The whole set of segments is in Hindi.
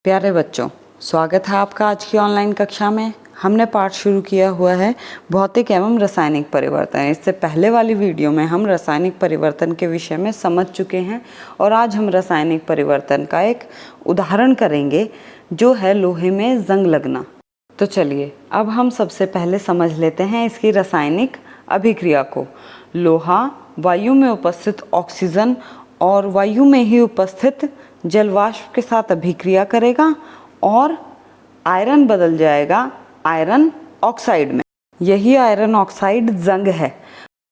प्यारे बच्चों, स्वागत है आपका आज की ऑनलाइन कक्षा में। हमने पाठ शुरू किया हुआ है भौतिक एवं रासायनिक परिवर्तन। इससे पहले वाली वीडियो में हम रासायनिक परिवर्तन के विषय में समझ चुके हैं और आज हम रासायनिक परिवर्तन का एक उदाहरण करेंगे जो है लोहे में जंग लगना। तो चलिए अब हम सबसे पहले समझ लेते हैं इसकी रासायनिक अभिक्रिया को। लोहा वायु में उपस्थित ऑक्सीजन और वायु में ही उपस्थित जलवाष्प के साथ अभिक्रिया करेगा और आयरन बदल जाएगा आयरन ऑक्साइड में। यही आयरन ऑक्साइड जंग है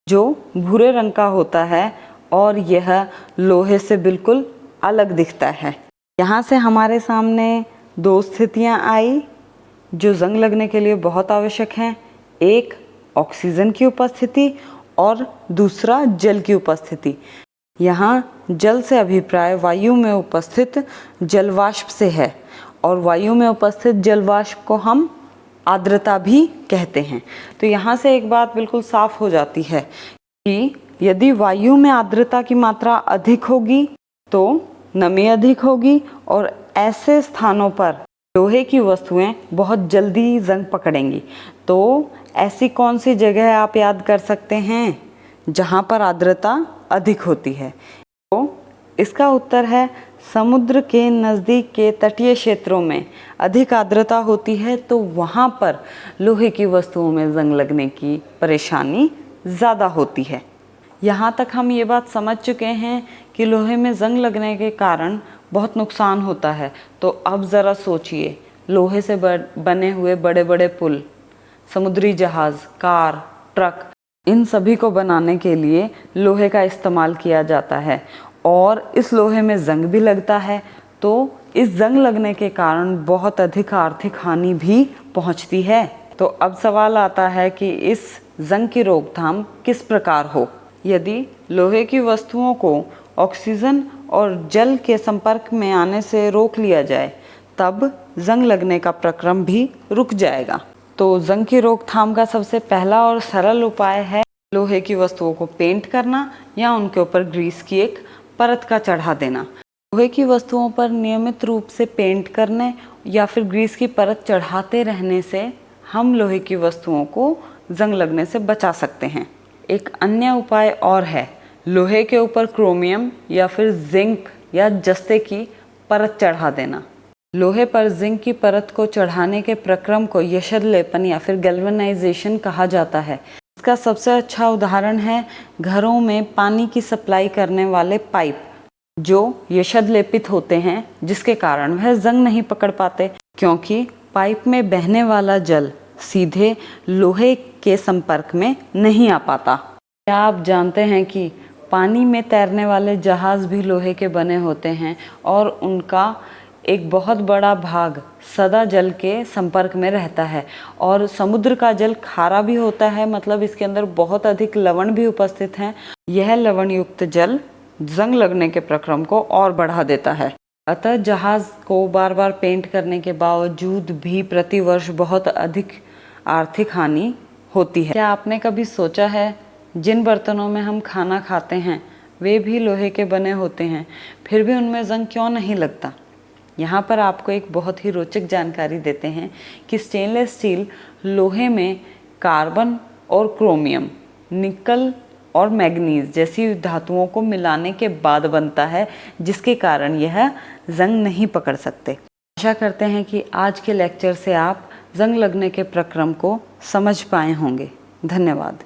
जो भूरे रंग का होता है और यह लोहे से बिल्कुल अलग दिखता है। यहाँ से हमारे सामने दो स्थितियाँ आई जो जंग लगने के लिए बहुत आवश्यक हैं। एक ऑक्सीजन की उपस्थिति और दूसरा जल की उपस्थिति। यहाँ जल से अभिप्राय वायु में उपस्थित जलवाष्प से है और वायु में उपस्थित जलवाष्प को हम आर्द्रता भी कहते हैं। तो यहाँ से एक बात बिल्कुल साफ हो जाती है कि यदि वायु में आर्द्रता की मात्रा अधिक होगी तो नमी अधिक होगी और ऐसे स्थानों पर लोहे की वस्तुएं बहुत जल्दी जंग पकड़ेंगी। तो ऐसी कौन सी जगह आप याद कर सकते हैं जहाँ पर आर्द्रता अधिक होती है? तो इसका उत्तर है समुद्र के नज़दीक के तटीय क्षेत्रों में अधिक आर्द्रता होती है तो वहाँ पर लोहे की वस्तुओं में जंग लगने की परेशानी ज़्यादा होती है। यहाँ तक हम ये बात समझ चुके हैं कि लोहे में जंग लगने के कारण बहुत नुकसान होता है। तो अब ज़रा सोचिए, लोहे से बने हुए बड़े बड़े पुल, समुद्री जहाज़, कार, ट्रक, इन सभी को बनाने के लिए लोहे का इस्तेमाल किया जाता है और इस लोहे में जंग भी लगता है। तो इस जंग लगने के कारण बहुत अधिक आर्थिक हानि भी पहुंचती है। तो अब सवाल आता है कि इस जंग की रोकथाम किस प्रकार हो? यदि लोहे की वस्तुओं को ऑक्सीजन और जल के संपर्क में आने से रोक लिया जाए तब जंग लगने का प्रक्रम भी रुक जाएगा। तो जंग की रोकथाम का सबसे पहला और सरल उपाय है लोहे की वस्तुओं को पेंट करना या उनके ऊपर ग्रीस की एक परत का चढ़ा देना। लोहे की वस्तुओं पर नियमित रूप से पेंट करने या फिर ग्रीस की परत चढ़ाते रहने से हम लोहे की वस्तुओं को जंग लगने से बचा सकते हैं। एक अन्य उपाय और है, लोहे के ऊपर क्रोमियम या फिर जिंक या जस्ते की परत चढ़ा देना। लोहे पर जिंक की परत को चढ़ाने के प्रक्रम को यशद लेपन या फिर गैल्वेनाइजेशन कहा जाता है। इसका सबसे अच्छा उदाहरण है घरों में पानी की सप्लाई करने वाले पाइप जो यशद लेपित होते हैं, जिसके कारण वह जंग नहीं पकड़ पाते क्योंकि पाइप में बहने वाला जल सीधे लोहे के संपर्क में नहीं आ पाता। क्या आप जानते हैं कि पानी में तैरने वाले जहाज़ भी लोहे के बने होते हैं और उनका एक बहुत बड़ा भाग सदा जल के संपर्क में रहता है और समुद्र का जल खारा भी होता है, मतलब इसके अंदर बहुत अधिक लवण भी उपस्थित हैं। यह लवण युक्त जल जंग लगने के प्रक्रम को और बढ़ा देता है। अतः जहाज़ को बार बार पेंट करने के बावजूद भी प्रतिवर्ष बहुत अधिक आर्थिक हानि होती है। क्या आपने कभी सोचा है जिन बर्तनों में हम खाना खाते हैं वे भी लोहे के बने होते हैं, फिर भी उनमें जंग क्यों नहीं लगता? यहाँ पर आपको एक बहुत ही रोचक जानकारी देते हैं कि स्टेनलेस स्टील लोहे में कार्बन और क्रोमियम, निकल और मैग्नीज जैसी धातुओं को मिलाने के बाद बनता है, जिसके कारण यह जंग नहीं पकड़ सकते। आशा करते हैं कि आज के लेक्चर से आप जंग लगने के प्रक्रम को समझ पाए होंगे। धन्यवाद।